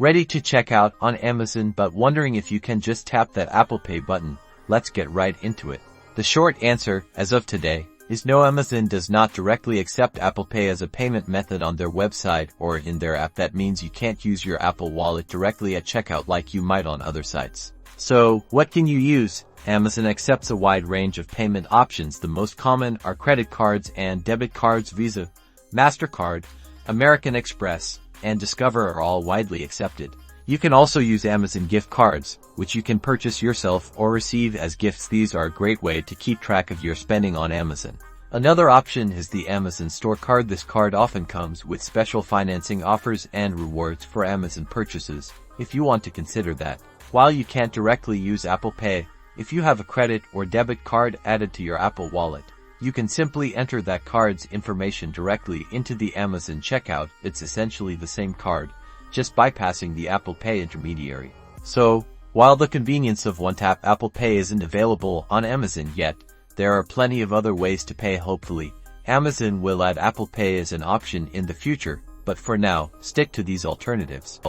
Ready to check out on Amazon but wondering if you can just tap that Apple Pay button? Let's get right into it. The short answer, as of today, is no. Amazon does not directly accept Apple Pay as a payment method on their website or in their app. That means you can't use your Apple Wallet directly at checkout like you might on other sites. So, what can you use? Amazon accepts a wide range of payment options. The most common are credit cards and debit cards. Visa, MasterCard, American Express, and Discover are all widely accepted. You can also use Amazon gift cards, which you can purchase yourself or receive as gifts. These are a great way to keep track of your spending on Amazon. Another option is the Amazon Store Card. This card often comes with special financing offers and rewards for Amazon purchases, if you want to consider that. While you can't directly use Apple Pay, if you have a credit or debit card added to your Apple Wallet, you can simply enter that card's information directly into the Amazon checkout. It's essentially the same card, just bypassing the Apple Pay intermediary. So, while the convenience of one-tap Apple Pay isn't available on Amazon yet, there are plenty of other ways to pay. Hopefully, Amazon will add Apple Pay as an option in the future, but for now, stick to these alternatives.